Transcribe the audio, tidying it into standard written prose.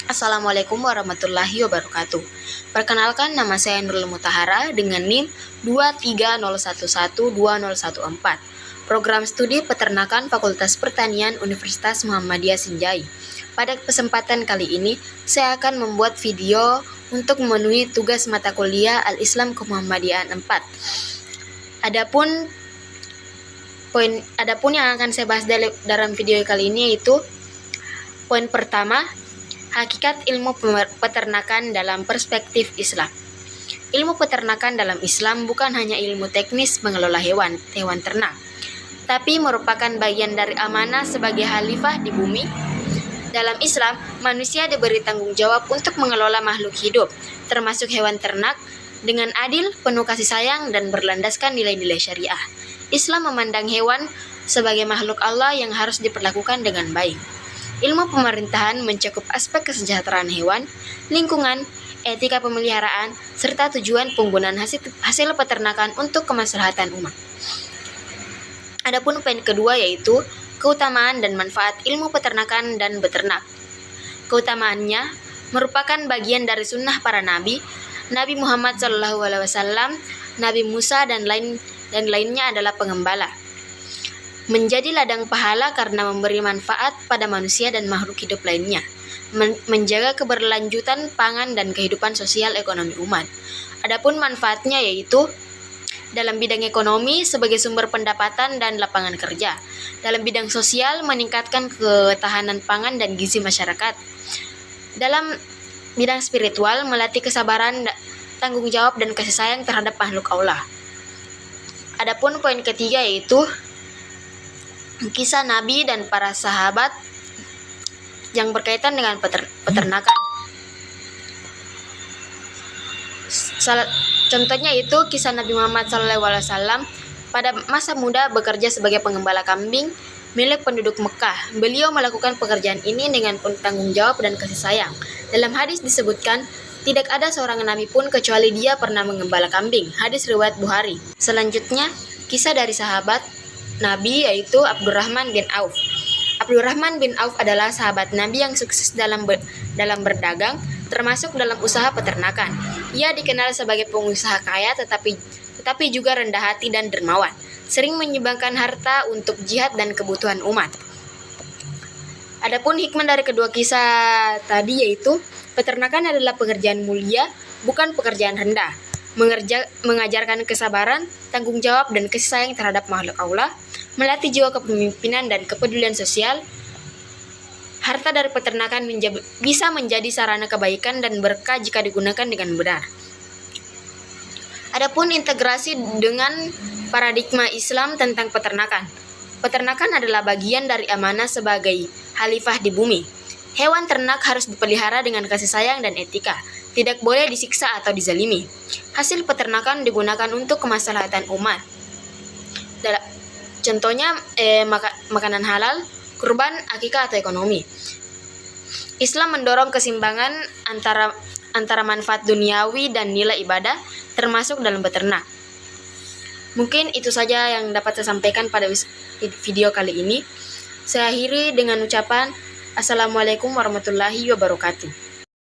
Assalamualaikum warahmatullahi wabarakatuh. Perkenalkan, nama saya Nurul Mutahara dengan NIM 230112014. Program Studi Peternakan Fakultas Pertanian Universitas Muhammadiyah Sinjai. Pada kesempatan kali ini, saya akan membuat video untuk memenuhi tugas mata kuliah Al-Islam Kemuhammadiyahan 4. Adapun yang akan saya bahas dalam video kali ini yaitu poin pertama, hakikat ilmu peternakan dalam perspektif Islam. Ilmu peternakan dalam Islam bukan hanya ilmu teknis mengelola hewan ternak, tapi merupakan bagian dari amanah sebagai khalifah di bumi. Dalam Islam, manusia diberi tanggung jawab untuk mengelola makhluk hidup, termasuk hewan ternak, dengan adil, penuh kasih sayang, dan berlandaskan nilai-nilai syariah. Islam memandang hewan sebagai makhluk Allah yang harus diperlakukan dengan baik. Ilmu pemerintahan mencakup aspek kesejahteraan hewan, lingkungan, etika pemeliharaan, serta tujuan penggunaan hasil peternakan untuk kemaslahatan umat. Adapun poin kedua yaitu keutamaan dan manfaat ilmu peternakan dan beternak. Keutamaannya merupakan bagian dari sunnah para nabi, Nabi Muhammad SAW, Nabi Musa dan lainnya adalah pengembala. Menjadi ladang pahala karena memberi manfaat pada manusia dan makhluk hidup lainnya, menjaga keberlanjutan pangan dan kehidupan sosial ekonomi umat. Adapun manfaatnya yaitu dalam bidang ekonomi sebagai sumber pendapatan dan lapangan kerja, dalam bidang sosial meningkatkan ketahanan pangan dan gizi masyarakat, dalam bidang spiritual melatih kesabaran, tanggung jawab dan kasih sayang terhadap makhluk Allah. Adapun poin ketiga yaitu kisah Nabi dan para sahabat yang berkaitan dengan peternakan. Contohnya itu kisah Nabi Muhammad SAW pada masa muda bekerja sebagai pengembala kambing milik penduduk Mekah. Beliau melakukan pekerjaan ini dengan penuh tanggung jawab dan kasih sayang. Dalam hadis disebutkan, tidak ada seorang nabi pun kecuali dia pernah mengembala kambing. Hadis riwayat Bukhari. Selanjutnya, kisah dari sahabat Nabi yaitu Abdurrahman bin Auf. Abdurrahman bin Auf adalah sahabat Nabi yang sukses dalam berdagang, termasuk dalam usaha peternakan. Ia dikenal sebagai pengusaha kaya tetapi juga rendah hati dan dermawan, sering menyumbangkan harta untuk jihad dan kebutuhan umat. Adapun hikmah dari kedua kisah tadi yaitu peternakan adalah pekerjaan mulia, bukan pekerjaan rendah. Mengajarkan kesabaran, tanggung jawab, dan kasih sayang terhadap makhluk Allah, melatih jiwa kepemimpinan dan kepedulian sosial. Harta dari peternakan bisa menjadi sarana kebaikan dan berkah jika digunakan dengan benar. Adapun integrasi dengan paradigma Islam tentang peternakan. Peternakan adalah bagian dari amanah sebagai khalifah di bumi. Hewan ternak harus dipelihara dengan kasih sayang dan etika, tidak boleh disiksa atau dizalimi. Hasil peternakan digunakan untuk kemaslahatan umat. Contohnya makanan halal, kurban, akikah atau ekonomi. Islam mendorong keseimbangan antara manfaat duniawi dan nilai ibadah, termasuk dalam beternak. Mungkin itu saja yang dapat saya sampaikan pada video kali ini. Saya akhiri dengan ucapan Assalamualaikum warahmatullahi wabarakatuh.